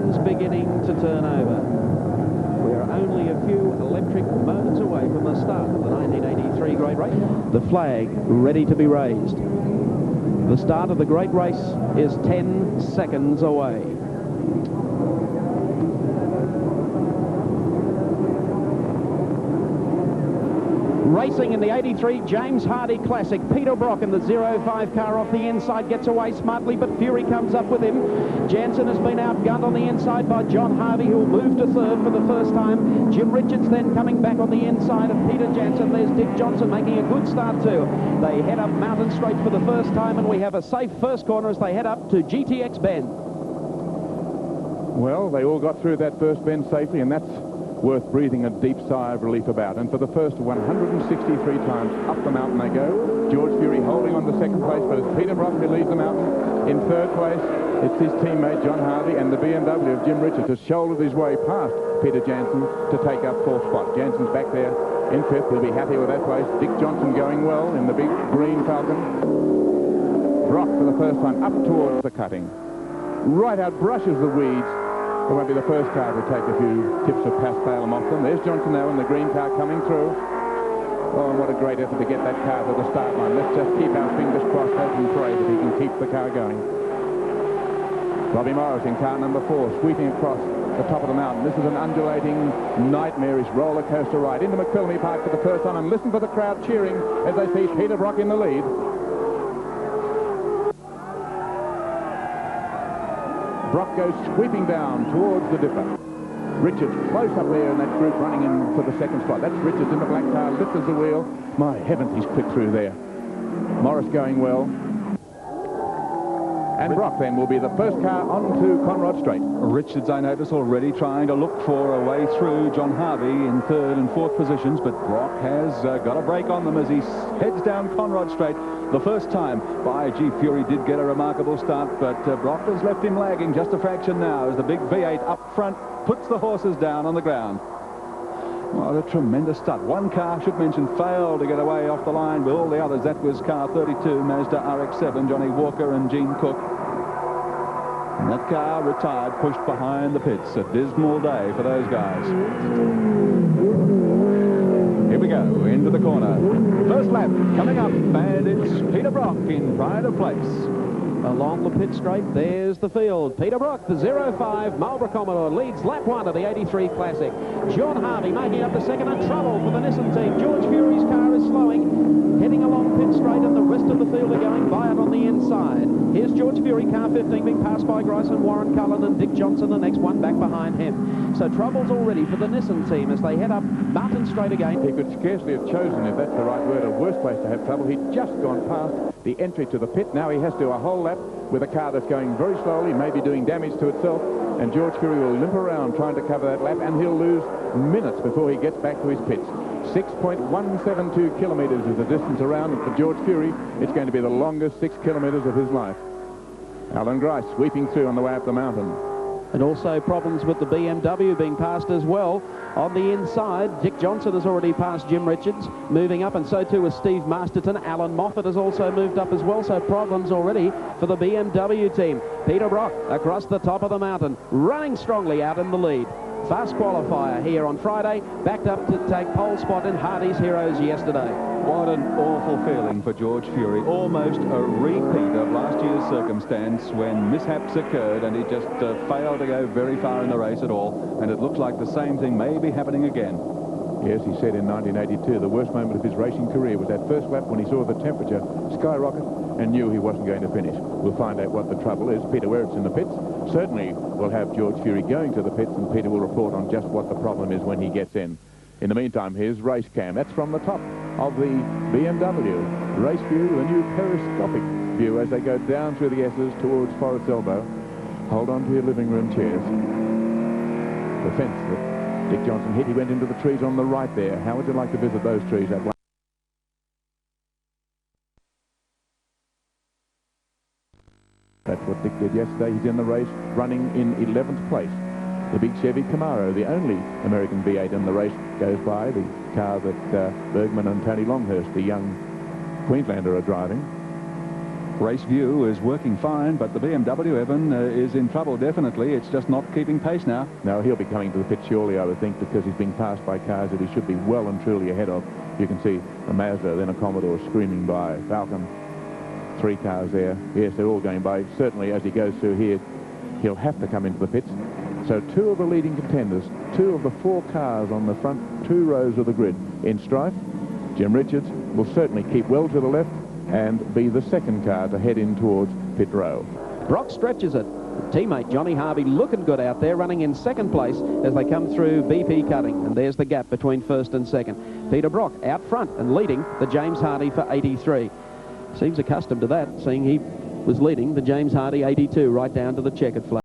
things beginning to turn over. We're only a few electric moments away from the start of the 1983 Great Race. The flag ready to be raised. The start of the Great Race is 10 seconds away. Racing in the 83 James Hardie Classic. Peter Brock in the 05 car off the inside gets away smartly, but Fury comes up with him. Jansen has been outgunned on the inside by John Harvey, who will move to third for the first time. Jim Richards then coming back on the inside of Peter Jansen. There's Dick Johnson making a good start too. They head up Mountain Straight for the first time, and we have a safe first corner as they head up to GTX Bend. Well, they all got through that first bend safely, and that's worth breathing a deep sigh of relief about. And for the first 163 times up the mountain they go. George Fury holding on to second place, but it's Peter Brock who leads the mountain. In third place, it's his teammate John Harvey, and the BMW of Jim Richards has shouldered his way past Peter Jansen to take up fourth spot. Jansen's back there in fifth. He'll be happy with that place. Dick Johnson going well in the big green Falcon. Brock for the first time up towards the cutting. Right out, brushes the weeds. It won't be the first car to take a few tips of Paspalum off them. There's Johnson now in the green car coming through. Oh, and what a great effort to get that car to the start line. Let's just keep our fingers crossed, hope and pray that he can keep the car going. Robbie Morris in car number 4, sweeping across the top of the mountain. This is an undulating, nightmarish roller coaster ride into McPhillamy Park for the first time, and listen for the crowd cheering as they see Peter Brock in the lead. Brock goes sweeping down towards the dipper. Richards close up there in that group running in for the second spot. That's Richards in the black car, lifts the wheel. My heavens, he's quick through there. Morris going well. And Brock then will be the first car onto Conrod Straight. Richards, I notice, already trying to look for a way through John Harvey in third and fourth positions, but Brock has got a break on them as he heads down Conrod Straight. The first time by G. Fury did get a remarkable start, but Brock has left him lagging just a fraction now as the big V8 up front puts the horses down on the ground. What a tremendous start. One car, should mention, failed to get away off the line with all the others. That was car 32, Mazda RX-7, Johnny Walker and Gene Cook. And that car retired, pushed behind the pits. A dismal day for those guys. Here we go, into the corner. First lap coming up, and it's Peter Brock in pride of place. Along the pit straight, there's the field. Peter Brock, the 05 Marlboro Commodore, leads lap 1 of the 83 Classic. John Harvey making up the second, and trouble for the Nissan team. George Fury's car is slowing, heading along pit straight, and the rest of the field are going by it on the inside. Here's George Fury, car 15, being passed by Gryson, Warren Cullen and Dick Johnson, the next one back behind him. So trouble's already for the Nissan team as they head up Mountain Straight again. He could scarcely have chosen, if that's the right word, a worse place to have trouble. He'd just gone past the entry to the pit. Now he has to do a whole lap with a car that's going very slowly, maybe doing damage to itself, and George Fury will limp around trying to cover that lap, and he'll lose minutes before he gets back to his pits. 6.172 kilometres is the distance around, and for George Fury, it's going to be the longest 6 kilometres of his life. Alan Grice sweeping through on the way up the mountain. And also problems with the BMW being passed as well. On the inside, Dick Johnson has already passed Jim Richards, moving up, and so too is Steve Masterton. Alan Moffat has also moved up as well, so problems already for the BMW team. Peter Brock across the top of the mountain, running strongly out in the lead. Fast qualifier here on Friday, backed up to take pole spot in Hardy's Heroes yesterday. What an awful feeling for George Fury. Almost a repeat of last year's circumstance when mishaps occurred and he just failed to go very far in the race at all. And it looks like the same thing may be happening again. Yes, he said in 1982, the worst moment of his racing career was that first lap when he saw the temperature skyrocket and knew he wasn't going to finish. We'll find out what the trouble is. Peter Werritz in the pits. Certainly we'll have George Fury going to the pits, and Peter will report on just what the problem is when he gets in. In the meantime, here's race cam. That's from the top of the BMW. Race view, the new periscopic view as they go down through the S's towards Forest Elbow. Hold on to your living room chairs. The fence that Dick Johnson hit, he went into the trees on the right there. How would you like to visit those trees at one? That's what Dick did yesterday. He's in the race, running in 11th place. The big Chevy Camaro, the only American V8 in the race, goes by. The car that Bergman and Tony Longhurst, the young Queenslander, are driving. Race View is working fine, but the BMW, Evan, is in trouble, definitely. It's just not keeping pace now. No, he'll be coming to the pit surely, I would think, because he's being passed by cars that he should be well and truly ahead of. You can see a Mazda, then a Commodore screaming by. Falcon, 3 cars there. Yes, they're all going by. Certainly, as he goes through here, he'll have to come into the pits. So 2 of the leading contenders, 2 of the 4 cars on the front 2 rows of the grid in strife. Jim Richards will certainly keep well to the left and be the second car to head in towards pit row. Brock stretches it. Teammate Johnny Harvey looking good out there, running in second place as they come through BP Cutting. And there's the gap between first and second. Peter Brock out front and leading the James Hardy for 83. Seems accustomed to that, seeing he was leading the James Hardy 82 right down to the checkered flag.